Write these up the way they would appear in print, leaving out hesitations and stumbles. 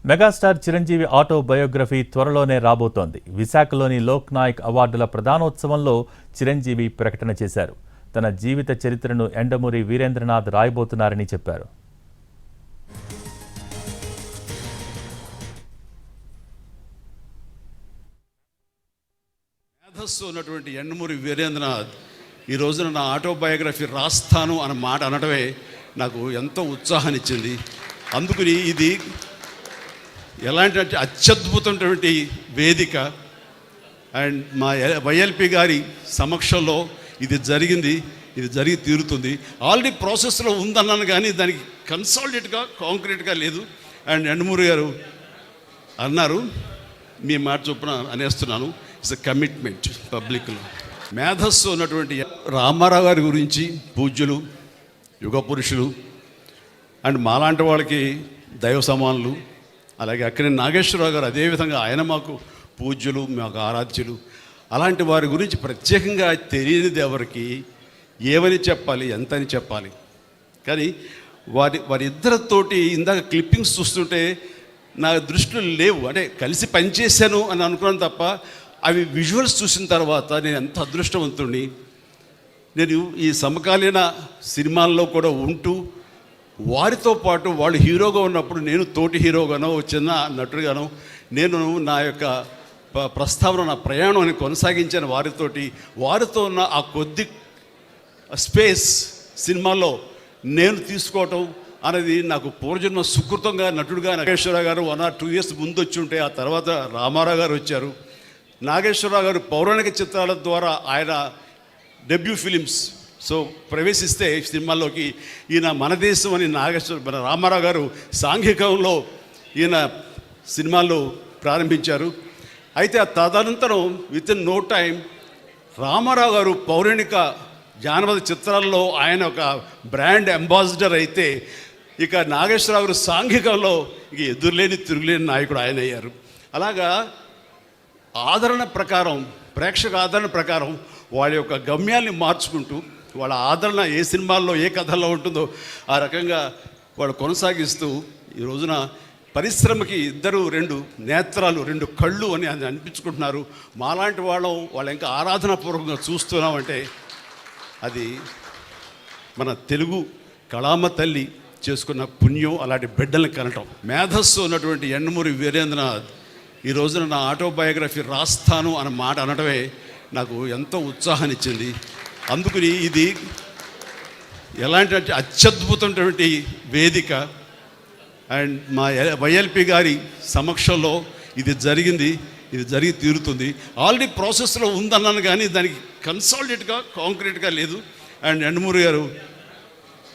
Megastar Chiranjeevi autobiography త్వరలోనే రాబోతోంది. విశాఖలోని లోక్ నాయక్ అవార్డుల ప్రధానోత్సవంలో చిరంజీవి ప్రకటన చేశారు. తన జీవిత చరిత్రను ఎండమూరి వీరేంద్రనాథ్ రాయబోతున్నారని చెప్పారు. మేధస్సు ఉన్నటువంటి ఎండమూరి వీరేంద్రనాథ్ ఈ రోజున నా ఆటోబయోగ్రఫీ రాస్తాను అన్న మాట అనడమే నాకు ఎంతో ఉత్సాహాన్నిచ్చింది. అందుకని ఇది ఎలాంటి అత్యద్భుతమైనటువంటి వేదిక అండ్ మా వైఎల్పి గారి సమక్షంలో ఇది జరిగి తీరుతుంది. ఆల్రెడీ ప్రాసెస్లో ఉందన్నాను కానీ దానికి కన్సాలిడేట్గా కాంక్రీట్గా లేదు. అండ్ ఎండమూరి గారు అన్నారు, మీ మాట చొప్పున అనేస్తున్నాను, ఇట్స్ ఎ కమిట్మెంట్ పబ్లిక్లో. మేధస్సు ఉన్నటువంటి రామారావు గారి గురించి పూజ్యులు, యుగ పురుషులు అండ్ మాలాంటి వాళ్ళకి దైవ సమానులు, అలాగే అక్కడి నాగేశ్వరరావు గారు అదేవిధంగా ఆయన మాకు పూజ్యులు, మాకు ఆరాధ్యులు. అలాంటి వారి గురించి ప్రత్యేకంగా తెలియనిది ఎవరికి, ఏమని చెప్పాలి, ఎంతని చెప్పాలి. కానీ వారిద్దరితోటి ఇందాక క్లిప్పింగ్స్ చూస్తుంటే నా దృష్టిలో లేవు. అంటే కలిసి పనిచేశాను అని అనుకున్నాను తప్ప అవి విజువల్స్ చూసిన తర్వాత నేను ఎంత అదృష్టవంతుడిని. నేను ఈ సమకాలీన సినిమాల్లో కూడా ఉంటూ వారితో పాటు వాళ్ళు హీరోగా ఉన్నప్పుడు నేను తోటి హీరోగానో చిన్న నటుడుగానో నేను నా యొక్క ప్రస్తావన, నా ప్రయాణాన్ని కొనసాగించాను వారితో ఉన్న ఆ కొద్ది స్పేస్ సినిమాలో నేను తీసుకోవటం అనేది నాకు పూర్వజన్మ సుకృతంగా. నటుడుగా నాగేశ్వరరావు గారు 1 or 2 years ముందు వచ్చి ఉంటే, ఆ తర్వాత రామారావు గారు వచ్చారు. నాగేశ్వరరావు గారు పౌరాణిక చిత్రాల ద్వారా ఆయన డెబ్యూ ఫిలిమ్స్ ప్రవేశిస్తే సినిమాల్లోకి ఈయన మన దేశం అని మన రామారావు గారు సాంఘికంలో ఈయన సినిమాల్లో ప్రారంభించారు. అయితే ఆ తదనంతరం with in no time Ramarao గారు పౌరాణిక జానపద చిత్రాల్లో ఆయన ఒక బ్రాండ్ అంబాసిడర్ అయితే, ఇక నాగేశ్వరరావు గారు సాంఘికంలో ఇక ఎదురులేని తిరుగులేని నాయకుడు ఆయన అయ్యారు. అలాగా ఆదరణ ప్రకారం, ప్రేక్షక ఆదరణ ప్రకారం వాళ్ళ యొక్క గమ్యాన్ని మార్చుకుంటూ, వాళ్ళ ఆదరణ ఏ సినిమాల్లో ఏ కథల్లో ఉంటుందో ఆ రకంగా వాళ్ళు కొనసాగిస్తూ ఈ రోజున పరిశ్రమకి 2 నేత్రాలు, 2 కళ్ళు అని అనిపించుకుంటున్నారు. మాలాంటి వాళ్ళ ఇంకా ఆరాధనాపూర్వకంగా చూస్తున్నామంటే అది మన తెలుగు కళామ తల్లి చేసుకున్న పుణ్యం, అలాంటి బిడ్డల్ని కనటం. మేధస్సు ఉన్నటువంటి ఎండమూరి వీరేంద్రనాథ్ ఈ రోజున నా ఆటోబయోగ్రఫీ రాస్తాను అన్న మాట అనడమే నాకు ఎంతో ఉత్సాహాన్నిచ్చింది. అందుకని ఇది ఎలాంటి అత్యద్భుతమైనటువంటి వేదిక అండ్ మా వైఎల్పి గారి సమక్షంలో ఇది జరిగి తీరుతుంది. ఆల్రెడీ ప్రాసెస్లో ఉందన్నాను కానీ దానికి కన్సాలిడేట్గా కాంక్రీట్గా లేదు. అండ్ ఎండమూరి గారు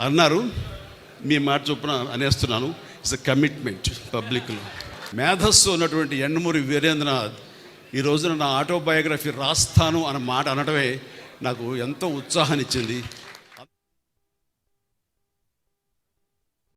అన్నారు, మీ మాట చొప్పున అనేస్తున్నాను, ఇట్స్ ఎ కమిట్మెంట్ పబ్లిక్లో. మేధస్సు ఉన్నటువంటి ఎండమూరి వీరేంద్రనాథ్ ఈ రోజున నా ఆటోబయోగ్రఫీ రాస్తాను అన్న మాట అనడమే నాకు ఎంతో ఉత్సాహాన్నిచ్చింది.